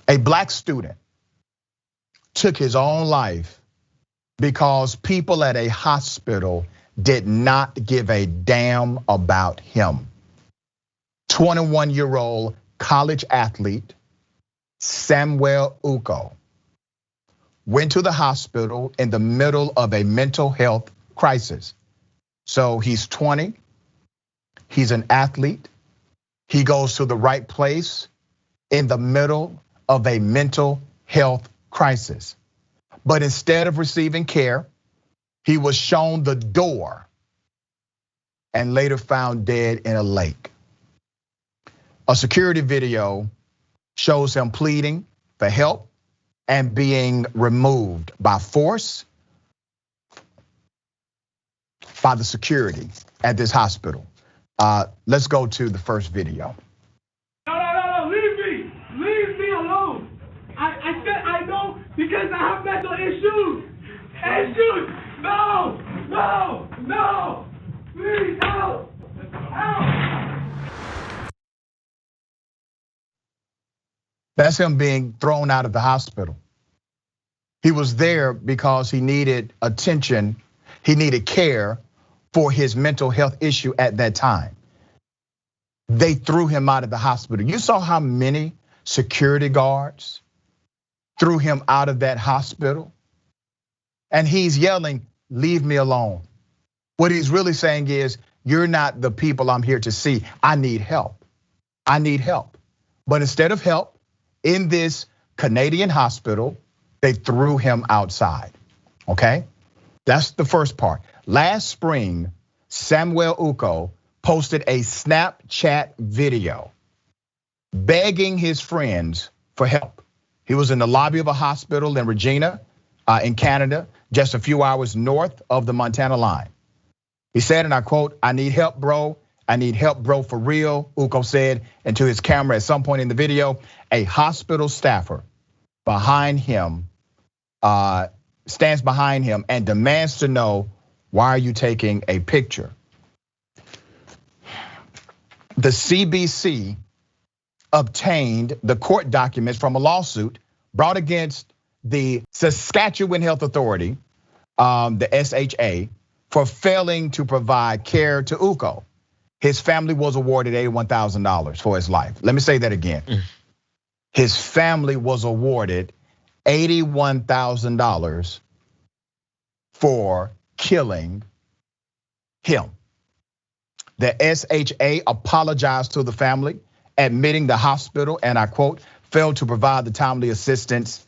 A black student took his own life because people at a hospital did not give a damn about him. 21-year-old college athlete Samuel Uko went to the hospital in the middle of a mental health crisis. So he's 20, he's an athlete, he goes to the right place in the middle of a mental health crisis. But instead of receiving care, he was shown the door and later found dead in a lake. A security video shows him pleading for help and being removed by force by the security at this hospital. Let's go to the first video. No, leave me alone. I said I know because I have mental issues. No, please help. That's him being thrown out of the hospital. He was there because he needed attention, he needed care for his mental health issue at that time. They threw him out of the hospital. You saw how many security guards threw him out of that hospital? And he's yelling, "Leave me alone." What he's really saying is, you're not the people I'm here to see. I need help. I need help. But instead of help in this Canadian hospital, they threw him outside, okay? That's the first part. Last spring, Samuel Uko posted a Snapchat video begging his friends for help. He was in the lobby of a hospital in Regina, in Canada, just a few hours north of the Montana line. He said, and I quote, "I need help, bro. I need help, bro, for real," Uko said into his camera at some point in the video. A hospital staffer behind him stands behind him and demands to know, why are you taking a picture? The CBC obtained the court documents from a lawsuit brought against the Saskatchewan Health Authority, the SHA, for failing to provide care to Uko. His family was awarded $81,000 for his life. Let me say that again. His family was awarded $81,000 for killing him. The SHA apologized to the family, admitting the hospital, and I quote, failed to provide the timely assistance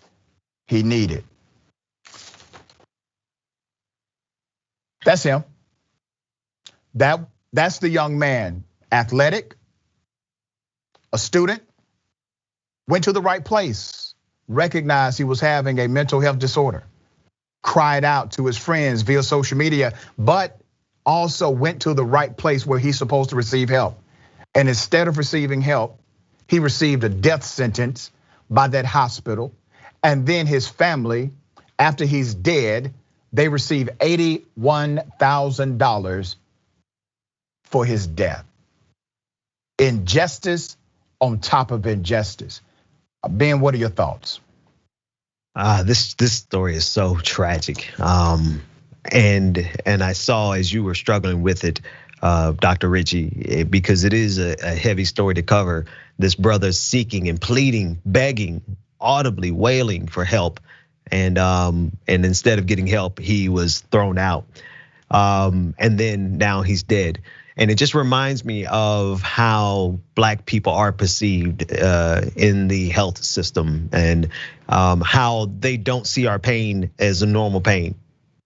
he needed. That's him. That's the young man, athletic, a student, went to the right place, recognized he was having a mental health disorder, cried out to his friends via social media, but also went to the right place where he's supposed to receive help. And instead of receiving help, he received a death sentence by that hospital. And then his family, after he's dead, they receive $81,000 for his death. Injustice on top of injustice. Ben, what are your thoughts? This story is so tragic. And I saw as you were struggling with it, Dr. Richey, because it is a heavy story to cover. This brother seeking and pleading, begging, audibly wailing for help. And instead of getting help, he was thrown out. And then now he's dead. And it just reminds me of how Black people are perceived in the health system, and how they don't see our pain as a normal pain.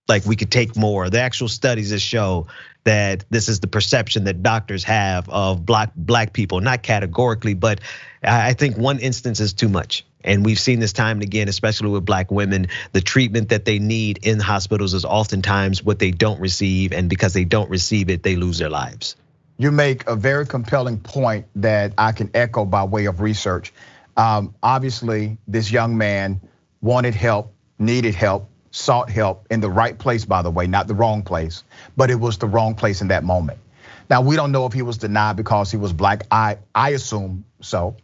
Like we could take more. The actual studies that show that this is the perception that doctors have of black people, not categorically, but I think one instance is too much. And we've seen this time and again, especially with Black women, the treatment that they need in hospitals is oftentimes what they don't receive. And because they don't receive it, they lose their lives. You make a very compelling point that I can echo by way of research. Obviously, this young man wanted help, needed help, sought help in the right place, by the way, not the wrong place, but it was the wrong place in that moment. Now, we don't know if he was denied because he was Black. I assume so.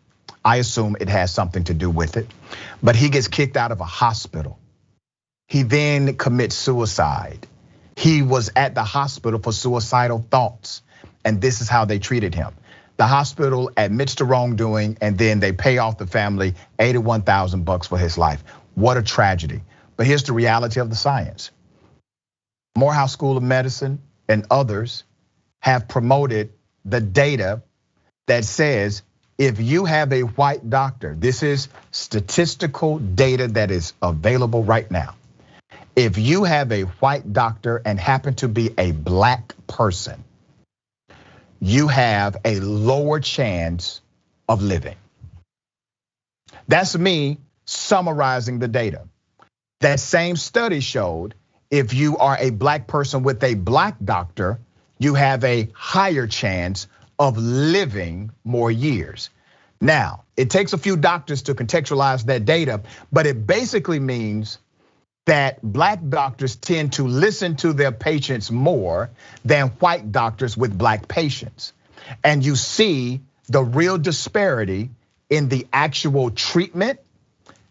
I assume it has something to do with it. But he gets kicked out of a hospital. He then commits suicide. He was at the hospital for suicidal thoughts, and this is how they treated him. The hospital admits to wrongdoing, and then they pay off the family $81,000 for his life. What a tragedy. But here's the reality of the science. Morehouse School of Medicine and others have promoted the data that says if you have a white doctor, this is statistical data that is available right now. If you have a white doctor and happen to be a black person, you have a lower chance of living. That's me summarizing the data. That same study showed if you are a black person with a black doctor, you have a higher chance of living more years. Now, it takes a few doctors to contextualize that data, but it basically means that black doctors tend to listen to their patients more than white doctors with black patients. And you see the real disparity in the actual treatment,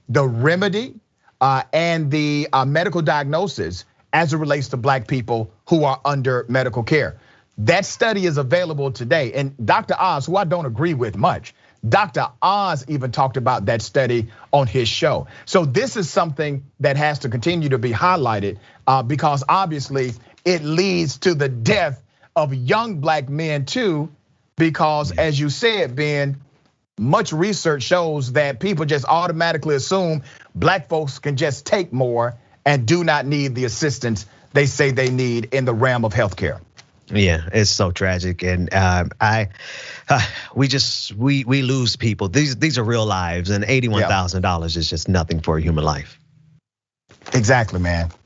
the remedy, and the medical diagnosis as it relates to black people who are under medical care. That study is available today. And Dr. Oz, who I don't agree with much, Dr. Oz even talked about that study on his show. So this is something that has to continue to be highlighted because obviously it leads to the death of young black men too, because as you said, Ben, much research shows that people just automatically assume black folks can just take more and do not need the assistance they say they need in the realm of healthcare. Yeah, it's so tragic, and we lose people. These are real lives, and $81,000 is just nothing for a human life. Exactly, man.